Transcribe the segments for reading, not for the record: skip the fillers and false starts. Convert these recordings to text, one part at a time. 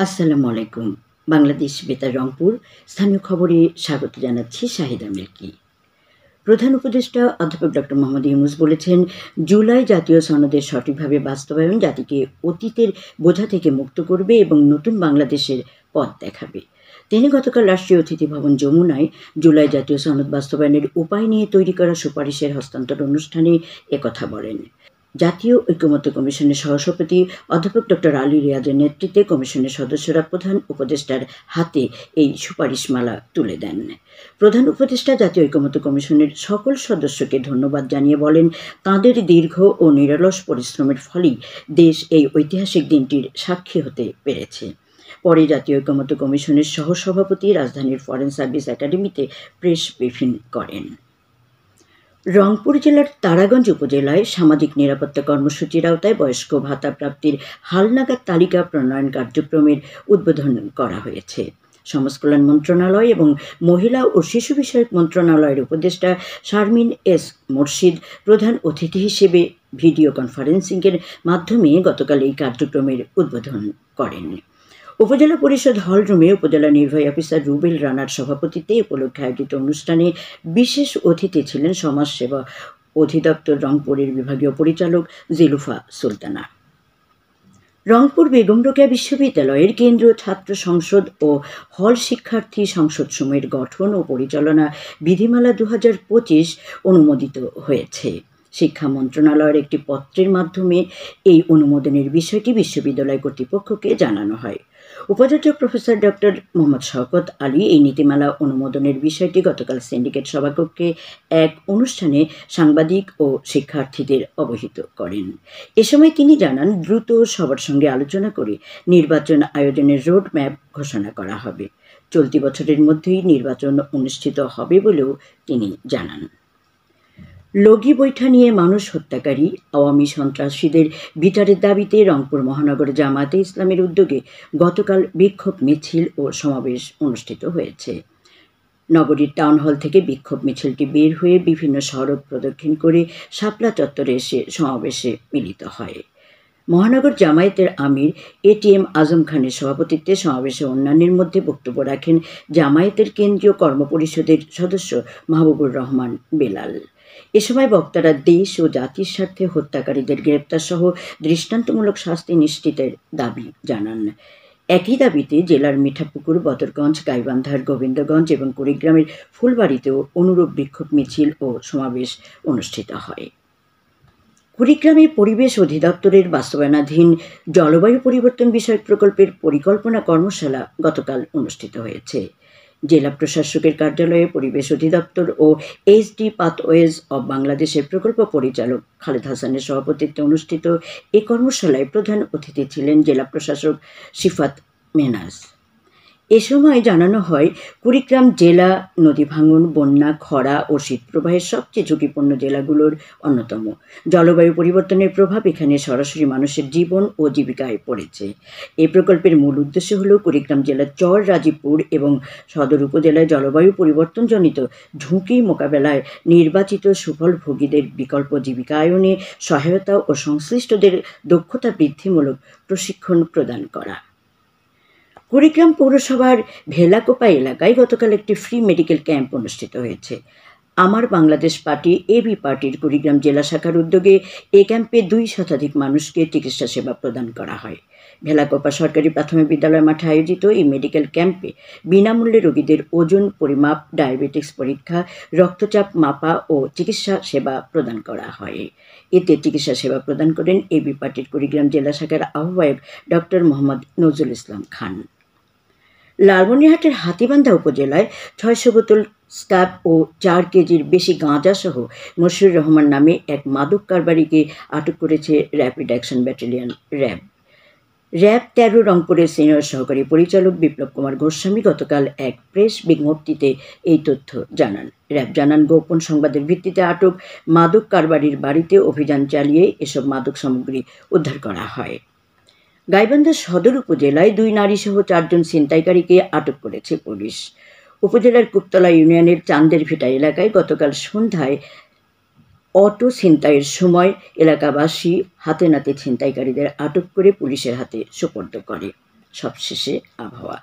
আসসালামু আলাইকুম। বাংলাদেশ বেতার রংপুর স্থানীয় খবরে স্বাগত জানাচ্ছি শাহিদা মিল্কি। প্রধান উপদেষ্টা অধ্যাপক ডক্টর মোহাম্মদ ইউনূস বলেছেন, জুলাই জাতীয় সনদের সঠিকভাবে বাস্তবায়ন জাতিকে অতীতের বোঝা থেকে মুক্ত করবে এবং নতুন বাংলাদেশের পথ দেখাবে। তিনি গতকাল রাষ্ট্রীয় অতিথি ভবন যমুনায় জুলাই জাতীয় সনদ বাস্তবায়নের উপায় নিয়ে তৈরি করা সুপারিশের হস্তান্তর অনুষ্ঠানে একথা বলেন। জাতীয় ঐকমত্য কমিশনের সহসভাপতি অধ্যাপক ডক্টর আলী রিয়াজের নেতৃত্বে কমিশনের সদস্যরা প্রধান উপদেষ্টার হাতে এই সুপারিশমালা তুলে দেন। প্রধান উপদেষ্টা জাতীয় ঐকমত্য কমিশনের সকল সদস্যকে ধন্যবাদ জানিয়ে বলেন, তাঁদের দীর্ঘ ও নিরলস পরিশ্রমের ফলেই দেশ এই ঐতিহাসিক দিনটির সাক্ষী হতে পেরেছে। পরে জাতীয় ঐকমত্য কমিশনের সহসভাপতি রাজধানীর ফরেন সার্ভিস একাডেমিতে প্রেস ব্রিফিং করেন। রংপুর জেলার তারাগঞ্জ উপজেলায় সামাজিক নিরাপত্তা কর্মসূচির আওতায় বয়স্ক ভাতা প্রাপ্তির হালনাগাদ তালিকা প্রণয়ন কার্যক্রমের উদ্বোধন করা হয়েছে। সমাজ কল্যাণ মন্ত্রণালয় এবং মহিলা ও শিশু বিষয়ক মন্ত্রণালয়ের উপদেষ্টা শারমিন এস মুর্শিদ প্রধান অতিথি হিসেবে ভিডিও কনফারেন্সিংয়ের মাধ্যমে গতকাল এই কার্যক্রমের উদ্বোধন করেন। উপজেলা পরিষদ হলরুমে উপজেলা নির্বাহী অফিসার রুবেল রানার সভাপতিত্বে উপলক্ষে আয়োজিত অনুষ্ঠানে বিশেষ অতিথি ছিলেন সমাজসেবা অধিদপ্তর রংপুরের বিভাগীয় পরিচালক জিলুফা সুলতানা। রংপুর বেগম রোকেয়া বিশ্ববিদ্যালয়ের কেন্দ্রীয় ছাত্র সংসদ ও হল শিক্ষার্থী সংসদসমূহের গঠন ও পরিচালনা বিধিমালা 2025 অনুমোদিত হয়েছে। শিক্ষা মন্ত্রণালয়ের একটি পত্রের মাধ্যমে এই অনুমোদনের বিষয়টি বিশ্ববিদ্যালয় কর্তৃপক্ষকে জানানো হয়। উপাচার্য প্রফেসর ডক্টর মোহাম্মদ শওকত আলী এই নীতিমালা অনুমোদনের বিষয়টি গতকাল সিন্ডিকেট সভাকক্ষে এক অনুষ্ঠানে সাংবাদিক ও শিক্ষার্থীদের অবহিত করেন। এ সময় তিনি জানান, দ্রুত সবার সঙ্গে আলোচনা করে নির্বাচন আয়োজনের রোড ম্যাপ ঘোষণা করা হবে। চলতি বছরের মধ্যেই নির্বাচন অনুষ্ঠিত হবে বলেও তিনি জানান। লগি বৈঠা নিয়ে মানুষ হত্যাকারী আওয়ামী সন্ত্রাসীদের বিচারের দাবিতে রংপুর মহানগর জামায়াতে ইসলামের উদ্যোগে গতকাল বিক্ষোভ মিছিল ও সমাবেশ অনুষ্ঠিত হয়েছে। নগরীর টাউন হল থেকে বিক্ষোভ মিছিলটি বের হয়ে বিভিন্ন সড়ক প্রদক্ষিণ করে শাপলা চত্বরে এসে সমাবেশে মিলিত হয়। মহানগর জামায়াতের আমির এটিএম আজম খানের সভাপতিত্বে সমাবেশে অন্যান্যের মধ্যে বক্তব্য রাখেন জামায়াতের কেন্দ্রীয় কর্মপরিষদের সদস্য মাহবুবুর রহমান বেলাল। এ সময় বক্তারা দেশ ও জাতির স্বার্থে হত্যাকারীদের গ্রেপ্তার সহ দৃষ্টান্তমূলক শাস্তি নিশ্চিতের দাবি জানান। একই দাবিতে জেলার মিঠাপুকুর, বদরগঞ্জ, গাইবান্ধার গোবিন্দগঞ্জ এবং কুড়িগ্রামের ফুলবাড়িতেও অনুরূপ বিক্ষোভ মিছিল ও সমাবেশ অনুষ্ঠিত হয়। কুড়িগ্রামে পরিবেশ অধিদপ্তরের বাস্তবায়নাধীন জলবায়ু পরিবর্তন বিষয়ক প্রকল্পের পরিকল্পনা কর্মশালা গতকাল অনুষ্ঠিত হয়েছে। জেলা প্রশাসকের কার্যালয়ে পরিবেশ অধিদপ্তর ও এইচডি পাথওয়েজ অব বাংলাদেশের প্রকল্প পরিচালক খালেদ হাসানের সভাপতিত্বে অনুষ্ঠিত এ কর্মশালায় প্রধান অতিথি ছিলেন জেলা প্রশাসক সিফাত মেহনাজ। এ সময় জানানো হয়, কুড়িগ্রাম জেলা নদী ভাঙন, বন্যা, খরা ও শীতপ্রবাহের সবচেয়ে ঝুঁকিপূর্ণ জেলাগুলোর অন্যতম। জলবায়ু পরিবর্তনের প্রভাব এখানে সরাসরি মানুষের জীবন ও জীবিকায় পড়েছে। এই প্রকল্পের মূল উদ্দেশ্য হল কুড়িগ্রাম জেলার চর, রাজীবপুর এবং সদর উপজেলায় জলবায়ু পরিবর্তনজনিত ঝুঁকি মোকাবেলায় নির্বাচিত সুফলভোগীদের বিকল্প জীবিকায়নে সহায়তা ও সংশ্লিষ্টদের দক্ষতা বৃদ্ধিমূলক প্রশিক্ষণ প্রদান করা। কুড়িগ্রাম পৌরসভার ভেলাকোপা এলাকায় গতকাল একটি ফ্রি মেডিকেল ক্যাম্প অনুষ্ঠিত হয়েছে। আমার বাংলাদেশ পার্টি এবি পার্টির কুড়িগ্রাম জেলা শাখার উদ্যোগে এ ক্যাম্পে 2 শতাধিক মানুষকে চিকিৎসা সেবা প্রদান করা হয়। ভেলাকোপা সরকারি প্রাথমিক বিদ্যালয় মাঠে আয়োজিত এই মেডিকেল ক্যাম্পে বিনামূল্যে রোগীদের ওজন পরিমাপ, ডায়াবেটিক্স পরীক্ষা, রক্তচাপ মাপা ও চিকিৎসা সেবা প্রদান করা হয়। এতে চিকিৎসা সেবা প্রদান করেন এবি পার্টির কুড়িগ্রাম জেলা শাখার আহ্বায়ক ডক্টর মোহাম্মদ নজরুল ইসলাম খান। লালমনিরহাটের হাতীবান্ধা উপজেলায় 600 বোতল স্টাব ও 4 কেজির বেশি গাঁজা সহ মশিউর রহমান নামে এক মাদক কারবারিকে আটক করেছে র্যাপিড অ্যাকশন ব্যাটালিয়ন র্যাব। 13 রংপুরের সিনিয়র সহকারী পরিচালক বিপ্লব কুমার গোস্বামী গতকাল এক প্রেস বিজ্ঞপ্তিতে এই তথ্য জানান। র্যাব জানান, গোপন সংবাদের ভিত্তিতে আটক মাদক কারবারির বাড়িতে অভিযান চালিয়ে এসব মাদক সামগ্রী উদ্ধার করা হয়। গাইবান্ধা সদর উপজেলায় 2 নারীসহ 4 জন ছিনতাইকারীকে আটক করেছে পুলিশ। উপজেলার কুপতলা ইউনিয়নের চান্দের ভিটা এলাকায় গতকাল সন্ধ্যায় অটো ছিনতাইয়ের সময় এলাকাবাসী হাতে নাতে ছিনতাইকারীদের আটক করে পুলিশের হাতে সোপর্দ করে। সবশেষে আবহাওয়া।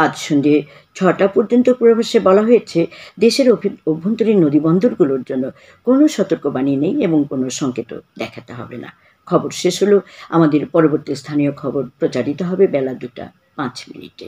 আজ সন্ধ্যে 6টা পর্যন্ত পূর্বাভাসে বলা হয়েছে দেশের অভ্যন্তরীণ নদীবন্দরগুলোর জন্য কোনো সতর্কবাণী নেই এবং কোনো সংকেতও দেখাতে হবে না। খবর শেষ হলো। আমাদের পরবর্তী স্থানীয় খবর প্রচারিত হবে বেলা 2টা 5 মিনিটে।